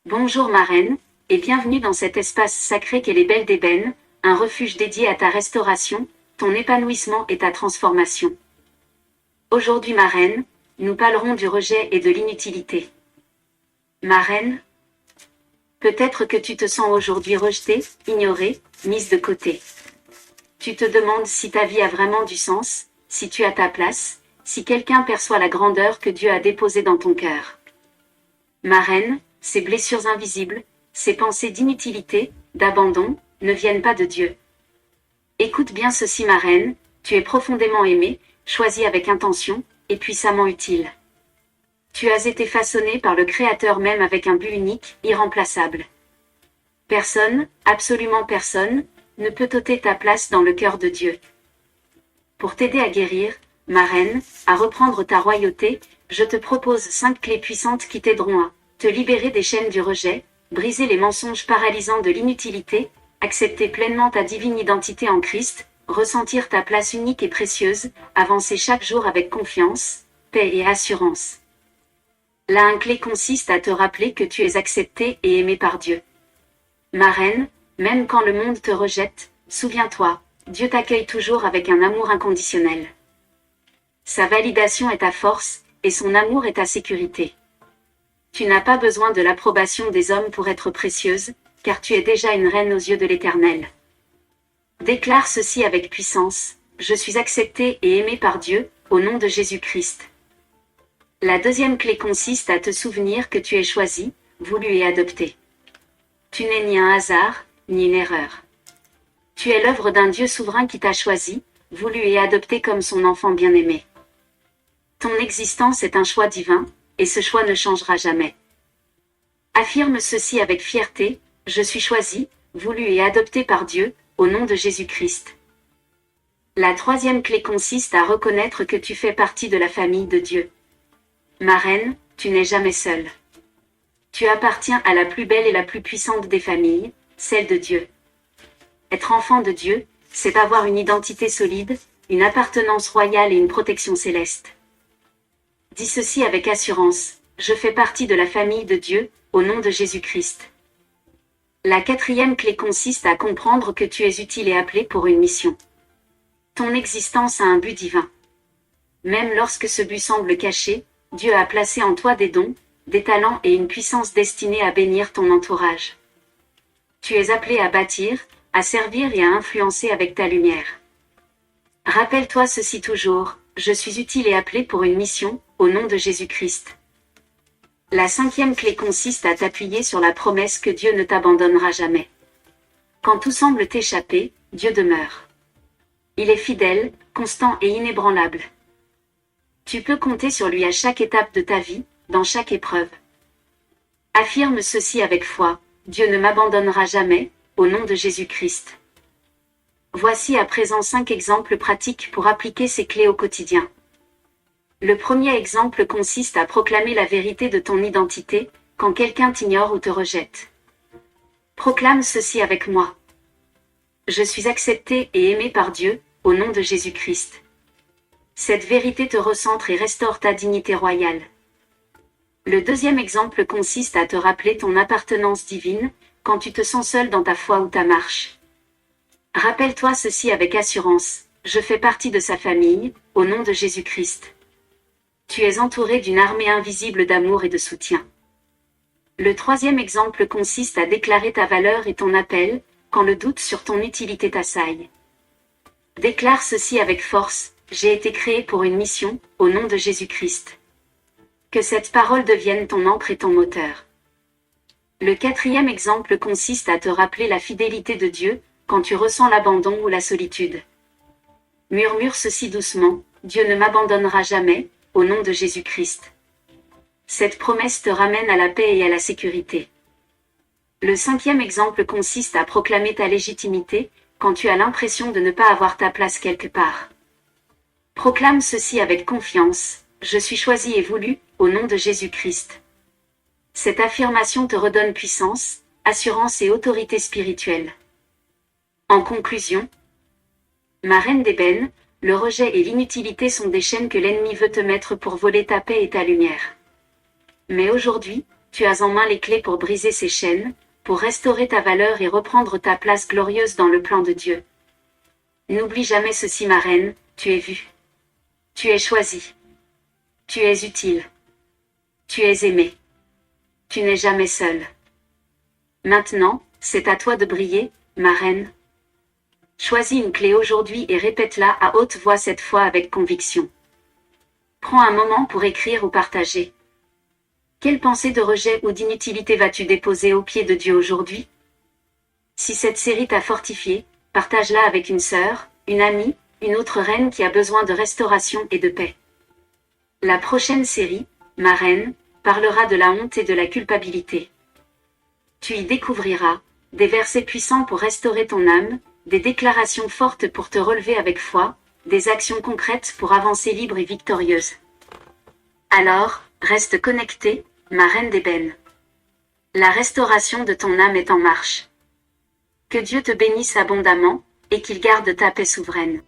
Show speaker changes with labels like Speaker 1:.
Speaker 1: Bonjour ma reine, et bienvenue dans cet espace sacré qu'est les Belles d'Ébène, un refuge dédié à ta restauration, ton épanouissement et ta transformation. Aujourd'hui ma reine, nous parlerons du rejet et de l'inutilité. Ma reine, peut-être que tu te sens aujourd'hui rejetée, ignorée, mise de côté. Tu te demandes si ta vie a vraiment du sens, si tu as ta place, si quelqu'un perçoit la grandeur que Dieu a déposée dans ton cœur. Ma reine, ces blessures invisibles, ces pensées d'inutilité, d'abandon, ne viennent pas de Dieu. Écoute bien ceci ma reine, tu es profondément aimée, choisie avec intention, et puissamment utile. Tu as été façonnée par le Créateur même avec un but unique, irremplaçable. Personne, absolument personne, ne peut ôter ta place dans le cœur de Dieu. Pour t'aider à guérir, ma reine, à reprendre ta royauté, je te propose 5 clés puissantes qui t'aideront à te libérer des chaînes du rejet, briser les mensonges paralysants de l'inutilité, accepter pleinement ta divine identité en Christ, ressentir ta place unique et précieuse, avancer chaque jour avec confiance, paix et assurance. La 1 clé consiste à te rappeler que tu es acceptée et aimée par Dieu. Ma reine, même quand le monde te rejette, souviens-toi, Dieu t'accueille toujours avec un amour inconditionnel. Sa validation est ta force, et son amour est ta sécurité. Tu n'as pas besoin de l'approbation des hommes pour être précieuse, car tu es déjà une reine aux yeux de l'Éternel. Déclare ceci avec puissance, je suis acceptée et aimée par Dieu, au nom de Jésus-Christ. La 2e clé consiste à te souvenir que tu es choisie, voulue et adoptée. Tu n'es ni un hasard, ni une erreur. Tu es l'œuvre d'un Dieu souverain qui t'a choisi, voulu et adopté comme son enfant bien-aimé. Ton existence est un choix divin, et ce choix ne changera jamais. Affirme ceci avec fierté, je suis choisi, voulu et adopté par Dieu, au nom de Jésus-Christ. La 3e clé consiste à reconnaître que tu fais partie de la famille de Dieu. Ma reine, tu n'es jamais seule. Tu appartiens à la plus belle et la plus puissante des familles, celle de Dieu. Être enfant de Dieu, c'est avoir une identité solide, une appartenance royale et une protection céleste. Dis ceci avec assurance, je fais partie de la famille de Dieu, au nom de Jésus-Christ. La 4e clé consiste à comprendre que tu es utile et appelé pour une mission. Ton existence a un but divin. Même lorsque ce but semble caché, Dieu a placé en toi des dons, des talents et une puissance destinée à bénir ton entourage. Tu es appelé à bâtir, à servir et à influencer avec ta lumière. Rappelle-toi ceci toujours, je suis utile et appelé pour une mission, au nom de Jésus-Christ. La 5e clé consiste à t'appuyer sur la promesse que Dieu ne t'abandonnera jamais. Quand tout semble t'échapper, Dieu demeure. Il est fidèle, constant et inébranlable. Tu peux compter sur lui à chaque étape de ta vie, dans chaque épreuve. Affirme ceci avec foi, Dieu ne m'abandonnera jamais, au nom de Jésus-Christ. Voici à présent 5 exemples pratiques pour appliquer ces clés au quotidien. Le premier exemple consiste à proclamer la vérité de ton identité, quand quelqu'un t'ignore ou te rejette. Proclame ceci avec moi. Je suis acceptée et aimée par Dieu, au nom de Jésus-Christ. Cette vérité te recentre et restaure ta dignité royale. Le deuxième exemple consiste à te rappeler ton appartenance divine, quand tu te sens seul dans ta foi ou ta marche. Rappelle-toi ceci avec assurance, je fais partie de sa famille, au nom de Jésus-Christ. Tu es entouré d'une armée invisible d'amour et de soutien. Le troisième exemple consiste à déclarer ta valeur et ton appel, quand le doute sur ton utilité t'assaille. Déclare ceci avec force, j'ai été créé pour une mission, au nom de Jésus-Christ. Que cette parole devienne ton encre et ton moteur. Le quatrième exemple consiste à te rappeler la fidélité de Dieu, quand tu ressens l'abandon ou la solitude. Murmure ceci doucement, Dieu ne m'abandonnera jamais, au nom de Jésus-Christ. Cette promesse te ramène à la paix et à la sécurité. Le 5e exemple consiste à proclamer ta légitimité, quand tu as l'impression de ne pas avoir ta place quelque part. Proclame ceci avec confiance, je suis choisi et voulu, au nom de Jésus-Christ. Cette affirmation te redonne puissance, assurance et autorité spirituelle. En conclusion, ma reine d'ébène, le rejet et l'inutilité sont des chaînes que l'ennemi veut te mettre pour voler ta paix et ta lumière. Mais aujourd'hui, tu as en main les clés pour briser ces chaînes, pour restaurer ta valeur et reprendre ta place glorieuse dans le plan de Dieu. N'oublie jamais ceci, ma reine, tu es vue. Tu es choisie. Tu es utile. Tu es aimée. Tu n'es jamais seule. Maintenant, c'est à toi de briller, ma reine. Choisis une clé aujourd'hui et répète-la à haute voix cette fois avec conviction. Prends un moment pour écrire ou partager. Quelle pensée de rejet ou d'inutilité vas-tu déposer aux pieds de Dieu aujourd'hui? Si cette série t'a fortifié, partage-la avec une sœur, une amie, une autre reine qui a besoin de restauration et de paix. La prochaine série, ma reine, parlera de la honte et de la culpabilité. Tu y découvriras des versets puissants pour restaurer ton âme, des déclarations fortes pour te relever avec foi, des actions concrètes pour avancer libre et victorieuse. Alors, reste connecté, ma reine d'ébène. La restauration de ton âme est en marche. Que Dieu te bénisse abondamment, et qu'il garde ta paix souveraine.